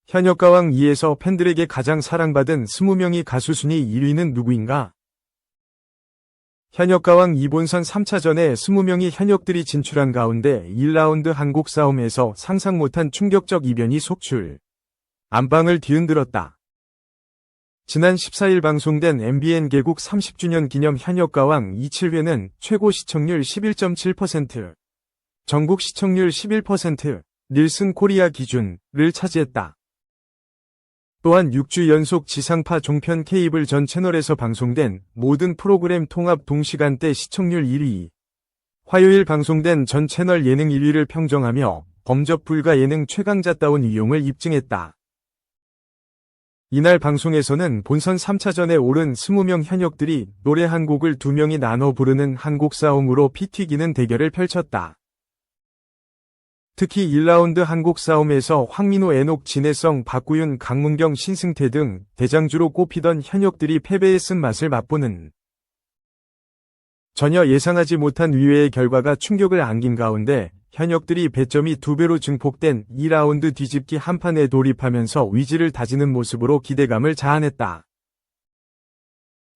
현역가왕 2에서 팬들에게 가장 사랑받은 20명이 가수 순위 1위는 누구인가? 현역가왕 2본선 3차전에 20명이 현역들이 진출한 가운데 1라운드 한곡 싸움에서 상상 못한 충격적 이변이 속출. 안방을 뒤흔들었다. 지난 14일 방송된 MBN 개국 30주년 기념 현역가왕 27회는 최고 시청률 11.7%, 전국 시청률 11%, 닐슨 코리아 기준을 차지했다. 또한 6주 연속 지상파 종편 케이블 전 채널에서 방송된 모든 프로그램 통합 동시간대 시청률 1위, 화요일 방송된 전 채널 예능 1위를 평정하며 범접 불가 예능 최강자다운 위용을 입증했다. 이날 방송에서는 본선 3차전에 오른 20명 현역들이 노래 한 곡을 2명이 나눠 부르는 한곡 싸움으로 피 튀기는 대결을 펼쳤다. 특히 1라운드 한곡 싸움에서 황민호, 애녹, 진해성, 박구윤, 강문경, 신승태 등 대장주로 꼽히던 현역들이 패배의 쓴맛을 맛보는 전혀 예상하지 못한 의외의 결과가 충격을 안긴 가운데 현역들이 배점이 2배로 증폭된 2라운드 뒤집기 한판에 돌입하면서 의지를 다지는 모습으로 기대감을 자아냈다.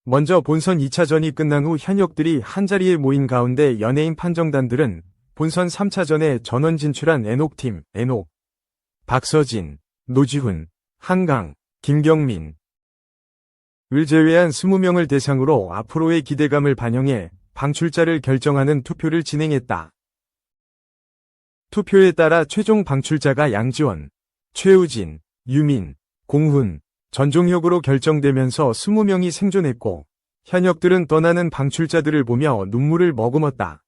먼저 본선 2차전이 끝난 후 현역들이 한자리에 모인 가운데 연예인 판정단들은 본선 3차전에 전원 진출한 애녹팀, 애녹, 박서진, 노지훈, 한강, 김경민 을 제외한 20명을 대상으로 앞으로의 기대감을 반영해 방출자를 결정하는 투표를 진행했다. 투표에 따라 최종 방출자가 양지원, 최우진, 유민, 공훈, 전종혁으로 결정되면서 20명이 생존했고 현역들은 떠나는 방출자들을 보며 눈물을 머금었다.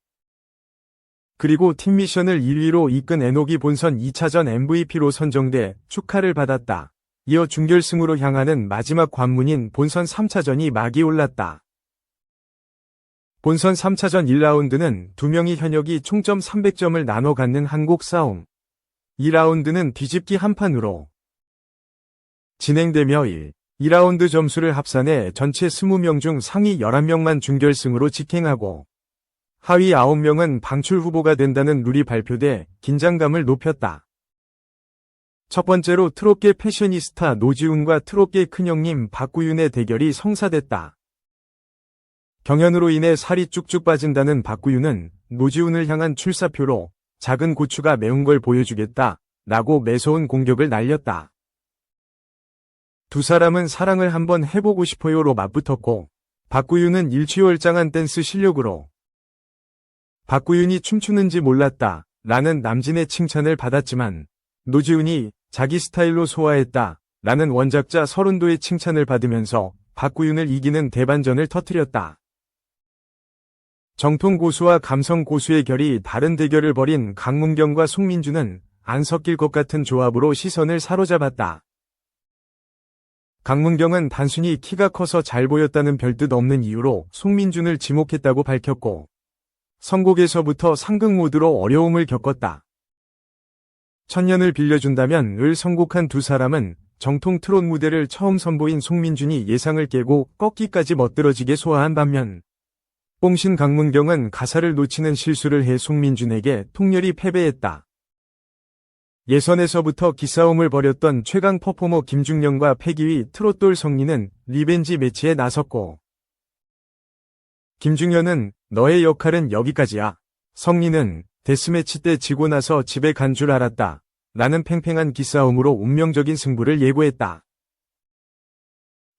그리고 팀 미션을 1위로 이끈 애녹이 본선 2차전 MVP로 선정돼 축하를 받았다. 이어 준결승으로 향하는 마지막 관문인 본선 3차전이 막이 올랐다. 본선 3차전 1라운드는 2명의 현역이 총점 300점을 나눠 갖는 한곡 싸움. 2라운드는 뒤집기 한판으로 진행되며 2라운드 점수를 합산해 전체 20명 중 상위 11명만 준결승으로 직행하고 하위 9명은 방출 후보가 된다는 룰이 발표돼 긴장감을 높였다. 첫 번째로 트롯계 패셔니스타 노지훈과 트롯계 큰형님 박구윤의 대결이 성사됐다. 경연으로 인해 살이 쭉쭉 빠진다는 박구윤은 노지훈을 향한 출사표로 작은 고추가 매운 걸 보여주겠다 라고 매서운 공격을 날렸다. 두 사람은 사랑을 한번 해보고 싶어요로 맞붙었고 박구윤은 일취월장한 댄스 실력으로 박구윤이 춤추는지 몰랐다 라는 남진의 칭찬을 받았지만 노지훈이 자기 스타일로 소화했다 라는 원작자 서른도의 칭찬을 받으면서 박구윤을 이기는 대반전을 터뜨렸다. 정통 고수와 감성 고수의 결이 다른 대결을 벌인 강문경과 송민주는 안 섞일 것 같은 조합으로 시선을 사로잡았다. 강문경은 단순히 키가 커서 잘 보였다는 별뜻 없는 이유로 송민준을 지목했다고 밝혔고 선곡에서부터 상극 모드로 어려움을 겪었다. 천년을 빌려준다면 을 선곡한 두 사람은 정통 트롯 무대를 처음 선보인 송민준이 예상을 깨고 꺾기까지 멋들어지게 소화한 반면 뽕신 강문경은 가사를 놓치는 실수를 해 송민준에게 통렬히 패배했다. 예선에서부터 기싸움을 벌였던 최강 퍼포머 김중령과 패기위 트롯돌 성리는 리벤지 매치에 나섰고 김중현은 너의 역할은 여기까지야. 성리는 데스매치 때 지고 나서 집에 간 줄 알았다. 라는 팽팽한 기싸움으로 운명적인 승부를 예고했다.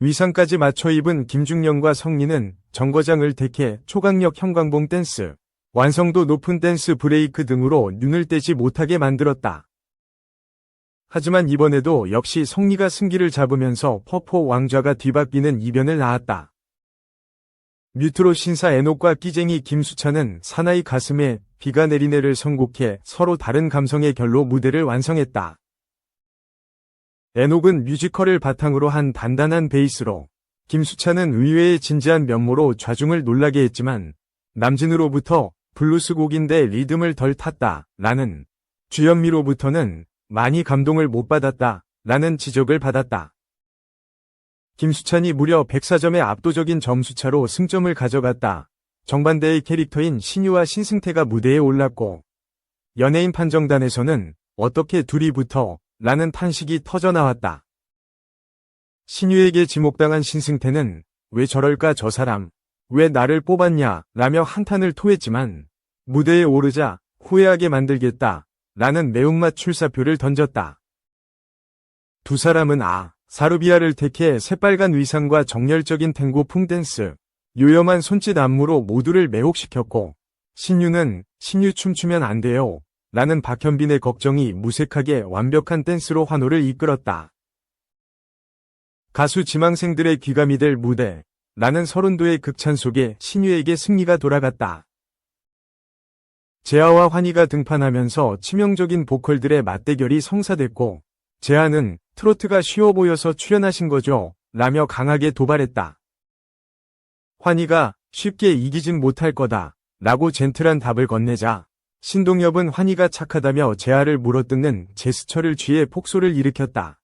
위상까지 맞춰 입은 김중령과 성리는 정거장을 택해 초강력 형광봉 댄스, 완성도 높은 댄스 브레이크 등으로 눈을 떼지 못하게 만들었다. 하지만 이번에도 역시 성리가 승기를 잡으면서 퍼포 왕좌가 뒤바뀌는 이변을 낳았다. 뮤트로 신사 애녹과 끼쟁이 김수찬은 사나이 가슴에 비가 내리네를 선곡해 서로 다른 감성의 결로 무대를 완성했다. 애녹은 뮤지컬을 바탕으로 한 단단한 베이스로, 김수찬은 의외의 진지한 면모로 좌중을 놀라게 했지만 남진으로부터 블루스 곡인데 리듬을 덜 탔다 라는, 주현미로부터는 많이 감동을 못 받았다 라는 지적을 받았다. 김수찬이 무려 104점의 압도적인 점수차로 승점을 가져갔다. 정반대의 캐릭터인 신유와 신승태가 무대에 올랐고 연예인 판정단에서는 어떻게 둘이 붙어 라는 탄식이 터져나왔다. 신유에게 지목당한 신승태는 왜 저럴까 저 사람, 왜 나를 뽑았냐 라며 한탄을 토했지만 무대에 오르자 후회하게 만들겠다 라는 매운맛 출사표를 던졌다. 두 사람은 사르비아를 택해 새빨간 의상과 정열적인 탱고 풍댄스, 요염한 손짓 안무로 모두를 매혹시켰고 신유는 신유 춤추면 안 돼요 라는 박현빈의 걱정이 무색하게 완벽한 댄스로 환호를 이끌었다. 가수 지망생들의 귀감이 될 무대 라는 서른도의 극찬 속에 신유에게 승리가 돌아갔다. 재하와 환희가 등판하면서 치명적인 보컬들의 맞대결이 성사됐고 재하는 트로트가 쉬워 보여서 출연하신 거죠 라며 강하게 도발했다. 환희가 쉽게 이기진 못할 거다 라고 젠틀한 답을 건네자 신동엽은 환희가 착하다며 재하를 물어뜯는 제스처를 취해 폭소를 일으켰다.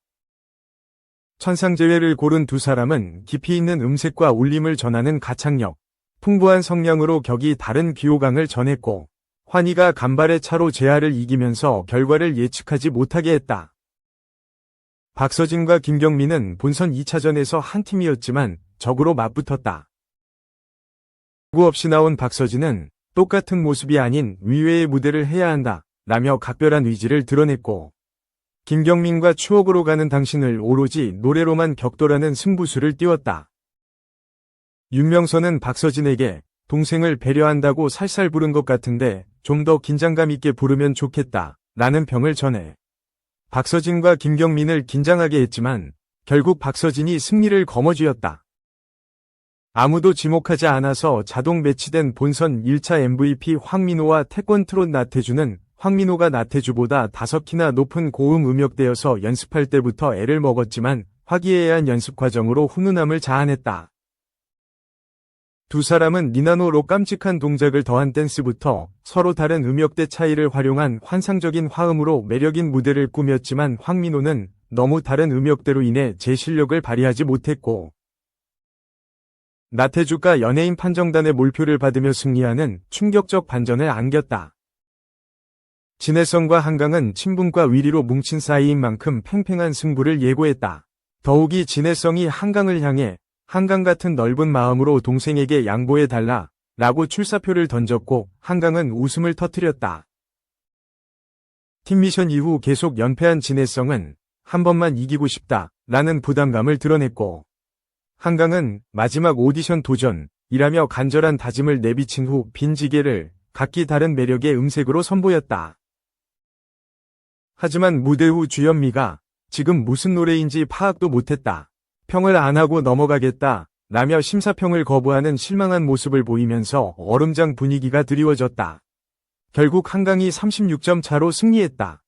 천상재회를 고른 두 사람은 깊이 있는 음색과 울림을 전하는 가창력, 풍부한 성량으로 격이 다른 귀호강을 전했고 환희가 간발의 차로 재하를 이기면서 결과를 예측하지 못하게 했다. 박서진과 김경민은 본선 2차전에서 한 팀이었지만 적으로 맞붙었다. 구 없이 나온 박서진은 똑같은 모습이 아닌 위외의 무대를 해야 한다 라며 각별한 의지를 드러냈고 김경민과 추억으로 가는 당신을 오로지 노래로만 격돌하는 승부수를 띄웠다. 윤명선은 박서진에게 동생을 배려한다고 살살 부른 것 같은데 좀 더 긴장감 있게 부르면 좋겠다 라는 평을 전해 박서진과 김경민을 긴장하게 했지만 결국 박서진이 승리를 거머쥐었다. 아무도 지목하지 않아서 자동 매치된 본선 1차 MVP 황민호와 태권 트롯 나태주는 황민호가 나태주보다 5키나 높은 고음 음역대여서 연습할 때부터 애를 먹었지만 화기애애한 연습 과정으로 훈훈함을 자아냈다. 두 사람은 니나노로 깜찍한 동작을 더한 댄스부터 서로 다른 음역대 차이를 활용한 환상적인 화음으로 매력인 무대를 꾸몄지만 황민호는 너무 다른 음역대로 인해 제 실력을 발휘하지 못했고 나태주가 연예인 판정단의 몰표를 받으며 승리하는 충격적 반전을 안겼다. 진해성과 한강은 친분과 위리로 뭉친 사이인 만큼 팽팽한 승부를 예고했다. 더욱이 진해성이 한강을 향해 한강 같은 넓은 마음으로 동생에게 양보해달라 라고 출사표를 던졌고 한강은 웃음을 터뜨렸다. 팀미션 이후 계속 연패한 진해성은 한 번만 이기고 싶다 라는 부담감을 드러냈고 한강은 마지막 오디션 도전이라며 간절한 다짐을 내비친 후 빈지게를 각기 다른 매력의 음색으로 선보였다. 하지만 무대 후 주현미가 지금 무슨 노래인지 파악도 못했다. 평을 안 하고 넘어가겠다 라며 심사평을 거부하는 실망한 모습을 보이면서 얼음장 분위기가 드리워졌다. 결국 한강이 36점 차로 승리했다.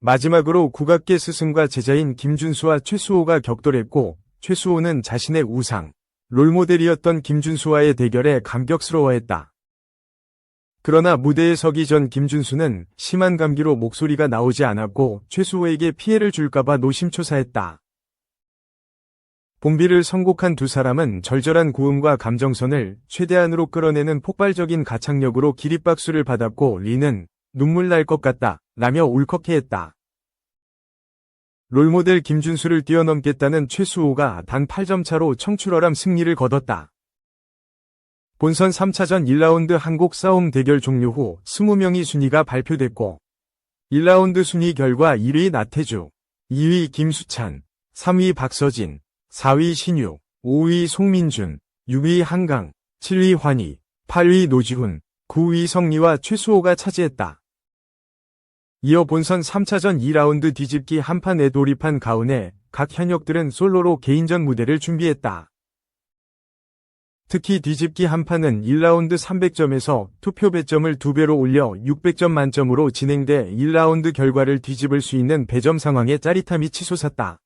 마지막으로 국악계 스승과 제자인 김준수와 최수호가 격돌했고 최수호는 자신의 우상, 롤모델이었던 김준수와의 대결에 감격스러워했다. 그러나 무대에 서기 전 김준수는 심한 감기로 목소리가 나오지 않았고 최수호에게 피해를 줄까봐 노심초사했다. 봉비를 선곡한 두 사람은 절절한 고음과 감정선을 최대한으로 끌어내는 폭발적인 가창력으로 기립박수를 받았고 리는 눈물 날 것 같다 라며 울컥해했다. 롤모델 김준수를 뛰어넘겠다는 최수호가 단 8점 차로 청출어람 승리를 거뒀다. 본선 3차전 1라운드 한곡 싸움 대결 종료 후 20명의 순위가 발표됐고 1라운드 순위 결과 1위 나태주, 2위 김수찬, 3위 박서진, 4위 신유, 5위 송민준, 6위 한강, 7위 환희, 8위 노지훈, 9위 성리와 최수호가 차지했다. 이어 본선 3차전 2라운드 뒤집기 한판에 돌입한 가운데 각 현역들은 솔로로 개인전 무대를 준비했다. 특히 뒤집기 한판은 1라운드 300점에서 투표 배점을 2배로 올려 600점 만점으로 진행돼 1라운드 결과를 뒤집을 수 있는 배점 상황에 짜릿함이 치솟았다.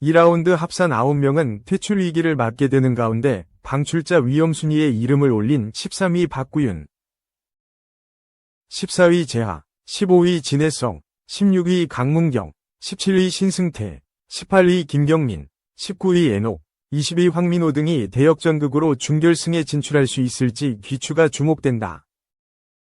2라운드 합산 9명은 퇴출 위기를 맞게 되는 가운데 방출자 위험 순위에 이름을 올린 13위 박구윤, 14위 재하, 15위 진해성, 16위 강문경, 17위 신승태, 18위 김경민, 19위 에녹, 20위 황민호 등이 대역전극으로 준결승에 진출할 수 있을지 귀추가 주목된다.